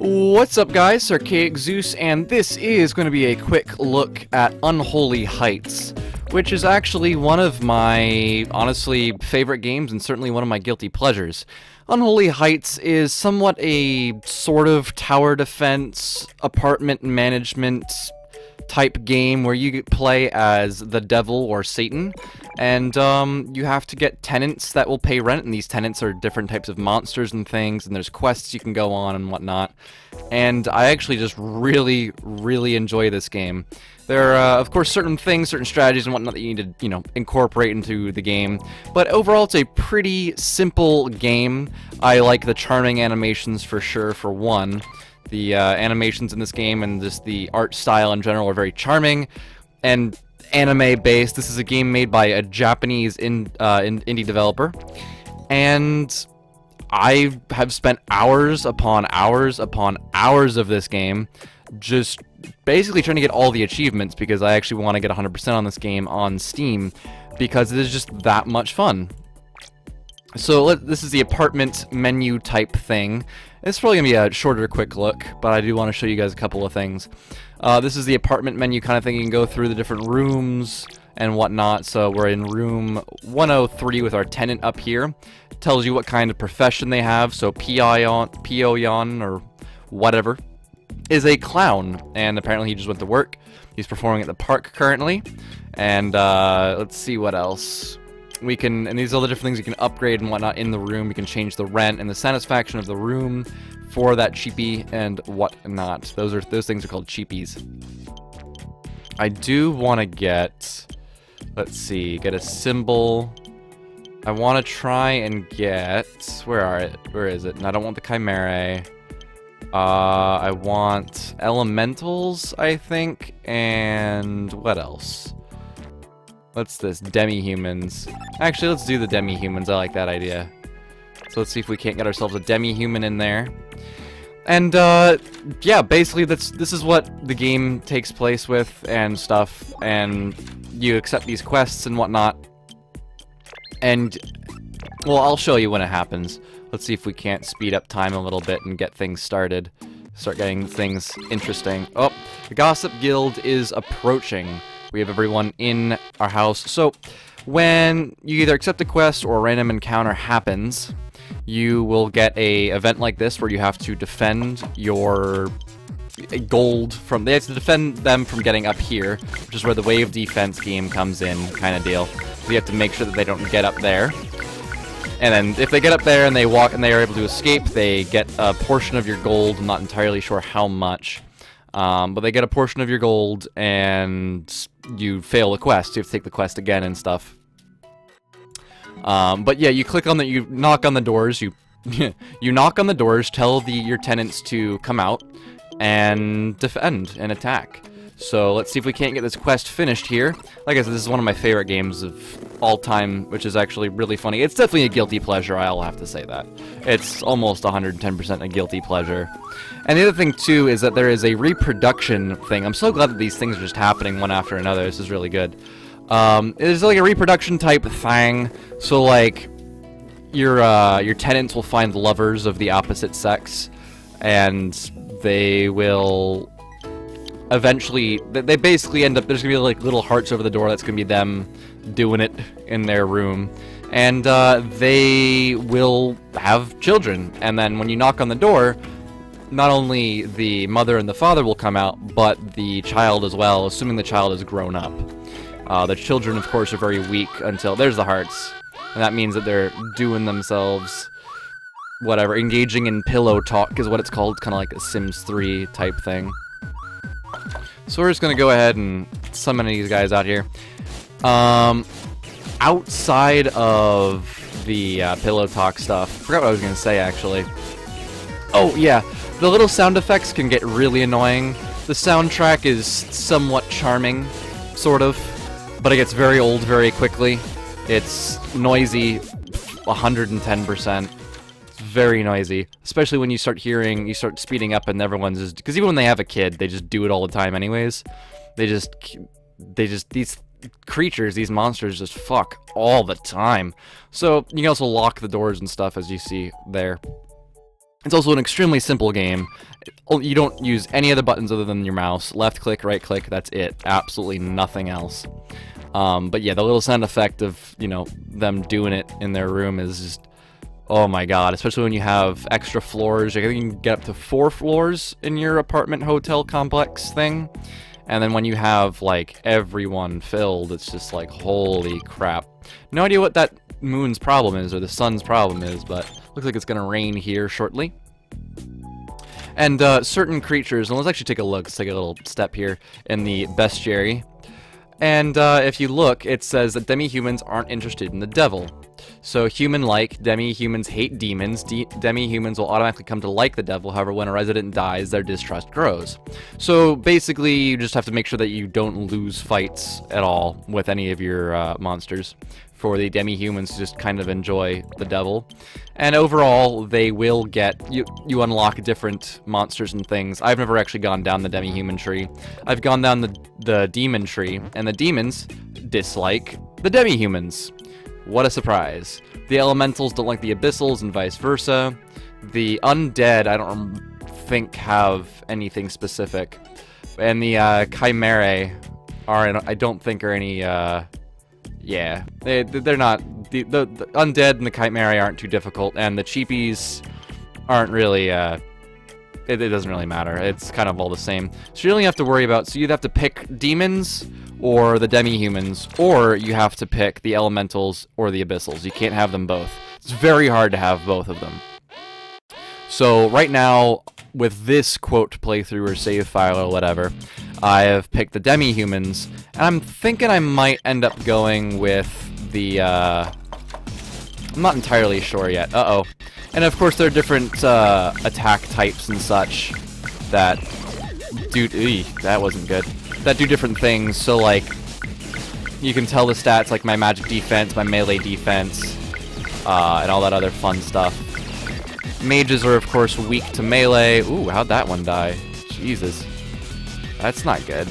What's up, guys? Archaic Zeus, and this is going to be a quick look at Unholy Heights, which is actually one of my, honestly, favorite games and certainly one of my guilty pleasures. Unholy Heights is somewhat a sort of tower defense, apartment management type game where you play as the devil or Satan, and you have to get tenants that will pay rent, and these tenants are different types of monsters and things, and there's quests you can go on and whatnot. And I actually just really enjoy this game. There are, of course, certain things, certain strategies and whatnot that you need to, incorporate into the game. But overall, it's a pretty simple game. I like the charming animations for sure, for one. The animations in this game and just the art style in general are very charming and anime-based. This is a game made by a Japanese indie developer. And I have spent hours upon hours upon hours of this game just basically trying to get all the achievements because I actually want to get 100% on this game on Steam because it is just that much fun. So this is the apartment menu type thing. It's probably going to be a shorter quick look, but I do want to show you guys a couple of things. This is the apartment menu kind of thing. You can go through the different rooms and whatnot. So we're in room 103 with our tenant up here. It tells you what kind of profession they have. So Pioyon or whatever is a clown, and apparently he just went to work. He's performing at the park currently. And let's see what else. We can, and these are all the different things you can upgrade and whatnot in the room. You can change the rent and the satisfaction of the room for that cheapie and whatnot. Those things are called cheapies. I do want to get, let's see, get a symbol. I want to try and get, where is it? And I don't want the chimera. I want elementals, I think, and what else? What's this? Demi-humans. Actually, let's do the demi-humans. I like that idea. So let's see if we can't get ourselves a demi-human in there. And, yeah, basically this is what the game takes place with and stuff. And you accept these quests and whatnot. And, well, I'll show you when it happens. Let's see if we can't speed up time a little bit and get things started. Start getting things interesting. Oh, the Gossip Guild is approaching. We have everyone in our house. So, when you either accept a quest or a random encounter happens, you will get a event like this where you have to defend your gold from... They have to defend them from getting up here, which is where the wave defense game comes in, kind of deal. So you have to make sure that they don't get up there. And then if they get up there and they walk and they are able to escape, they get a portion of your gold. I'm not entirely sure how much. But they get a portion of your gold, and you fail the quest. You have to take the quest again and stuff. But yeah, you click on the, you knock on the doors, you knock on the doors, tell your tenants to come out and defend and attack. So let's see if we can't get this quest finished here. Like I said, this is one of my favorite games of all time, which is actually really funny. It's definitely a guilty pleasure, I'll have to say that. It's almost 110% a guilty pleasure. And the other thing, too, is that there is a reproduction thing. I'm so glad that these things are just happening one after another. This is really good. It's like a reproduction type thing. So, like, your tenants will find lovers of the opposite sex, and they will eventually... They basically end up... There's going to be, like, little hearts over the door. That's going to be them doing it in their room. And they will have children. And then when you knock on the door... Not only the mother and the father will come out, but the child as well, assuming the child is grown up. The children, of course, are very weak until... There's the hearts. And that means that they're doing themselves... Whatever. Engaging in pillow talk is what it's called. Kind of like a Sims 3 type thing. So we're just going to go ahead and summon these guys out here. Outside of the pillow talk stuff... I forgot what I was going to say, actually. Oh, yeah. The little sound effects can get really annoying. The soundtrack is somewhat charming, sort of, but it gets very old very quickly. It's noisy, 110%. It's very noisy, especially when you start speeding up and everyone's just... Because even when they have a kid, they just do it all the time anyways. These creatures, these monsters just fuck all the time. So, you can also lock the doors and stuff, as you see there. It's also an extremely simple game. You don't use any other buttons other than your mouse. Left click, right click, that's it. Absolutely nothing else. But yeah, the little sound effect of, you know, them doing it in their room is just, oh my god, especially when you have extra floors. I think you can get up to 4 floors in your apartment hotel complex thing. And then when you have, like, everyone filled, it's just like, holy crap. No idea what that moon's problem is, or the sun's problem is, but looks like it's gonna rain here shortly. And certain creatures, and let's actually take a look, let's take a little step here in the bestiary. And if you look, it says that demi-humans aren't interested in the devil. So human-like, demi-humans hate demons. Demi-humans will automatically come to like the devil. However, when a resident dies, their distrust grows. So basically, you just have to make sure that you don't lose fights at all with any of your monsters for the demi-humans to just kind of enjoy the devil. And overall, they will get... You unlock different monsters and things. I've never actually gone down the demi-human tree. I've gone down the demon tree, and the demons dislike the demi-humans. What a surprise. The elementals don't like the abyssals and vice versa. The undead, I don't think, have anything specific. And the chimerae are, I don't think, are any, yeah. They're not, the undead and the chimerae aren't too difficult, and the cheapies aren't really, it doesn't really matter. It's kind of all the same. So you only have to worry about, so you'd have to pick demons or the demi-humans, or you have to pick the elementals or the abyssals. You can't have them both. It's very hard to have both of them. So right now, with this quote playthrough or save file or whatever, I have picked the demi-humans, and I'm thinking I might end up going with the, I'm not entirely sure yet. Uh-oh. And of course there are different attack types and such that do... that wasn't good. That do different things, so like, you can tell the stats like my magic defense, my melee defense, and all that other fun stuff. Mages are of course weak to melee. Ooh, how'd that one die? Jesus. That's not good.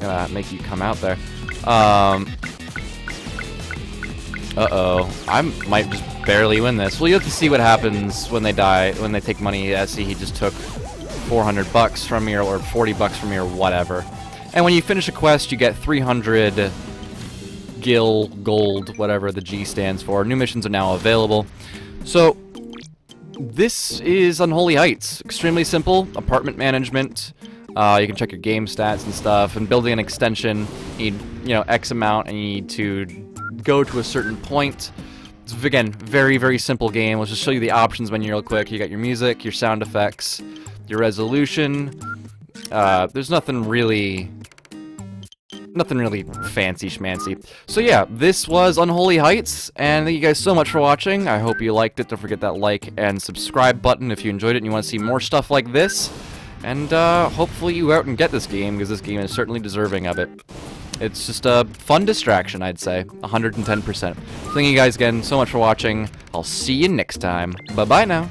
Gonna make you come out there. Uh-oh. I might just barely win this. Well, you have to see what happens when they die, when they take money. See, he just took 400 bucks from me, or 40 bucks from me, or whatever. And when you finish a quest, you get 300 gil, gold, whatever the G stands for. New missions are now available. So, this is Unholy Heights. Extremely simple. Apartment management. You can check your game stats and stuff. And building an extension, you need, you know, X amount, and you need to go to a certain point. It's, again, very, very simple game. Let's just show you the options menu real quick. You got your music, your sound effects, your resolution. There's nothing really fancy schmancy. So yeah, this was Unholy Heights, and thank you guys so much for watching. I hope you liked it. Don't forget that like and subscribe button if you enjoyed it and you want to see more stuff like this. And hopefully you out and get this game, because this game is certainly deserving of it. It's just a fun distraction, I'd say. 110%. Thank you guys again so much for watching. I'll see you next time. Bye-bye now.